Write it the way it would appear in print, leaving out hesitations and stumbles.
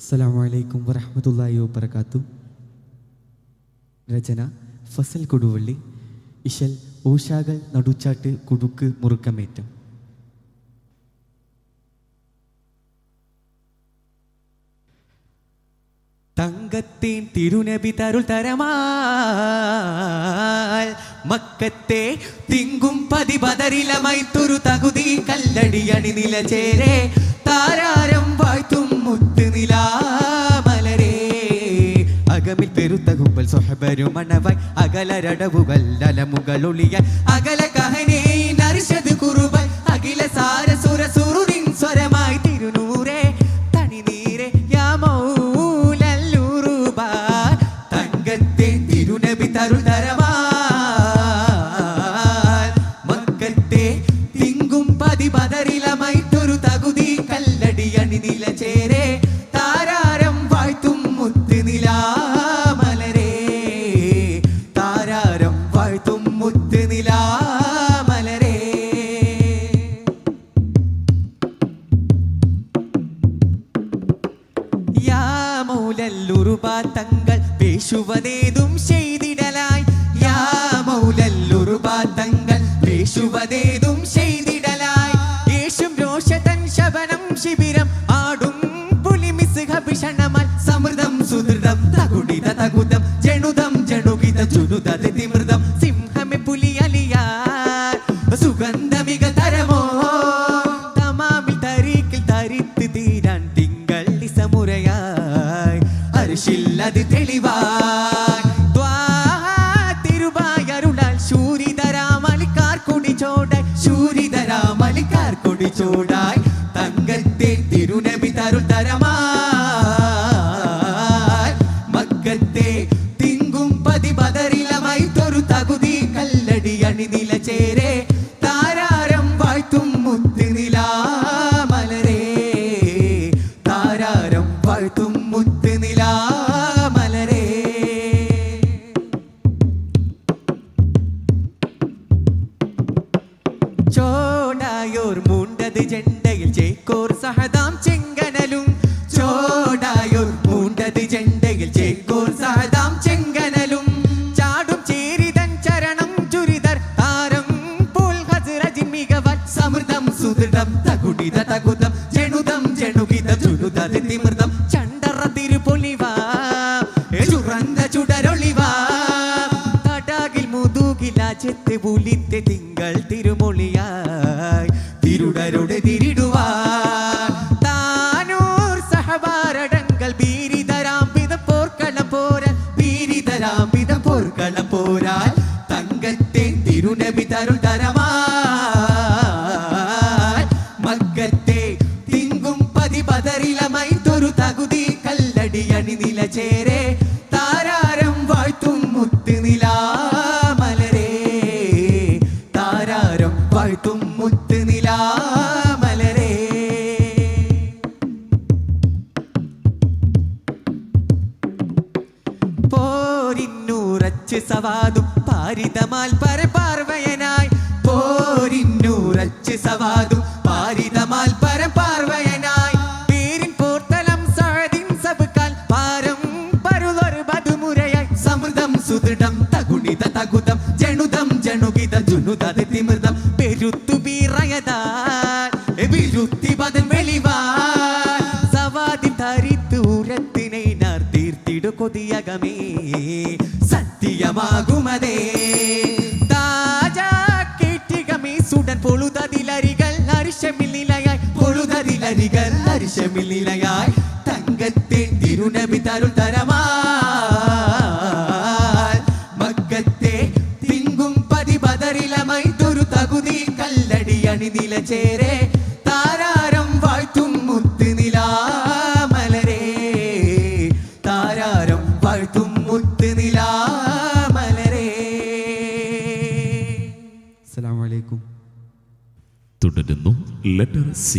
അസ്സലാമു അലൈക്കും വറഹ്മത്തുള്ളാഹി വബറകാതുഹു. രചന ഫസൽ കൊടുവള്ളി. ഇശൽ ഓശാകൾ നടുച്ചാട്ട് കുടുക്ക് മുറുക്കമേറ്റം. തങ്കത്തേൻ തിരുനബി തരുൾ തരമാൽ മക്കത്തെ തിങ്കും പതിപതരിലമൈത്തൊരു തകുതി കല്ലടി അണിനില ചേരെ താരാരം വാഴ്ത്തും മുത്ത് നിലാമലരേ അകമിൽ പെരുത്ത കുമ്പൽ സ്വഹബരും മണവായി അകലരടവുകൾ അലമുകളൊളിയ അകല കഹനേ നർഷദ് കുറുബൽ അഖില സാരസുര സുറുദിൻ സ്വരമായി തിരുനൂരേ തണിനീരെ യാ മൗലല്ലുറുബ തങ്കത്തെ തിരുനബി തരുൾ തരമാൽ മക്കത്തെ തിങ്കും പതിപതരിലമൈത്തൊരു തകുതി കല്ലടി അണിനില ചേരെ താരാരം വാഴ്ത്തും മുത്ത് നിലാമലരേ താരാരം വാഴ്ത്തും മുത്ത് നിലാമലരേ യാ മൗലല്ലുറുബ തങ്ങൾ പേശുവതേതും ചെയ്തിടലായി യാ മൗലല്ലുറുബ തങ്ങൾ പേശുവതേതും ചെയ്തിടലായി യേശും രോഷതൻ ശബനം ശിബിരം ആടും പുലിമിസ്ഹഭിഷണമാൽ സമൃദ്ധം സുദൃഢം തകുടിത തകുതം ജണുദം ജണുകിത ജുനുദ തിമൃതം സിംഹമെ പുലിയലിയാ സുഗന്ധമിക തരമോ തമാമിൽ തരീക്കിൽ തരിത്ത് തീരാൻ തിങ്കൾ ഇസമുറയായി അരിശില്ലത് തെളിവായി തിരുവായരുളാൽ ശൂരിതരാമലിക്കാർ കൊടിച്ചോടായി ശൂരിതരാമലിക്കാർ കൊടിച്ചോടായി തങ്കത്തെ തിരുനബി തരുൾ തരമാൽ മക്കത്തെ തിങ്കും പതിപതരിലമൈത്തൊരു തകുതി കല്ലടി അണിനില ചേരെ താരാരം വാഴ്ത്തും മുത്ത് നിലാമലരേ താരാരം വാഴ്ത്തും മുത്ത് നിലാമലരേ ചോടായോർ മൂണ്ടത് ജെണ്ടയിൽ ചേക്കോർ സഹദാം ചെങ്കനലും ചോടായോർ മൂണ്ടത് ജെണ്ടയിൽ ചേക്കോർ സഹദാം ചെങ്കനലും ചാടും ചേരിതൻ ചരണം ചുരിതർ താരം പോൽ ഹസ്റജിൻ മികവൻ സമൃദ്ധം സുദൃഢം തകുടിത തകുതം ജണുദം ജണുകിത ജുനുദ തിമൃതം ചണ്ടറ തിരുപൊലിവാ ചുറന്ന ചുടരൊളിവാ തടാകിൽ മുതുകില ചെത്ത് പുലിത്തെ തിങ്കൾ തിരുമൊളിയായി തിരുടരുടെ തിരിടുവാൻ താനൂർ സഹവാരടങ്ങൾ ബീരിതരാംബിത പോർക്കളം പോരാൻ ബീരിതരാംബിത പോർക്കളം പോരാൻ തങ്കത്തെ തിരുനബി തരുൾ തരമാൽ മക്കത്തെ തിങ്കും പതിപതരിലമൈത്തൊരു തകുതി കല്ലടി അണിനില ചേരെ താരാരം വാഴ്ത്തും മുത്ത് നിലാമലരേ താരാരം വാഴ്ത്തും മുത്ത് നിലാമലരേ പോരിന്നൂറച്ച് സവാദും പാരിതമാൽ പരപാർവയനായി പോരിന്നൂറച്ച് സവാദും പാരിതമാൽ പരപാർവയനായി പേരിൻ പോർത്തലം സഅദിൻ സബ്കാൽ പാരം പരുളൊരു ബദുമുരയായി സമൃദ്ധം സുദൃഢം തകുണിത തകുതം ജണുദം ജണുകിത ജുനുദ തിമൃതം പെരുത്തു ബീറയതാൽ ബിരുത്തി ബദൻ വെളിവാൽ സവാദിൻ തരിത്ത് ഉരത്തിനെ നാർ തീർത്തിടു കൊതിയകമേ സത്യമാകുമതേ താജാ കേട്ടികമേ സുടൻ പൊളുതതിലരികൾ അരിശമില്ലിലയായി പൊളുതതിലരികൾ അരിശമില്ലിലയായി തങ്കത്തെ തിരുനബി തരുൾ തരമാൽ മക്കത്തെ തിങ്കും പതിപതരിലമൈത്തൊരു തകുതി കല്ലടി അണിനില ചേരെ താരാരം വാഴ്ത്തും മുത്ത് നിലാമലരേ താരാരം വാഴ്ത്തും മുത്ത് നിലാമലരേ. അസ്സലാമു അലൈക്കും. തുടരുന്നു ലെറ്റർ സി.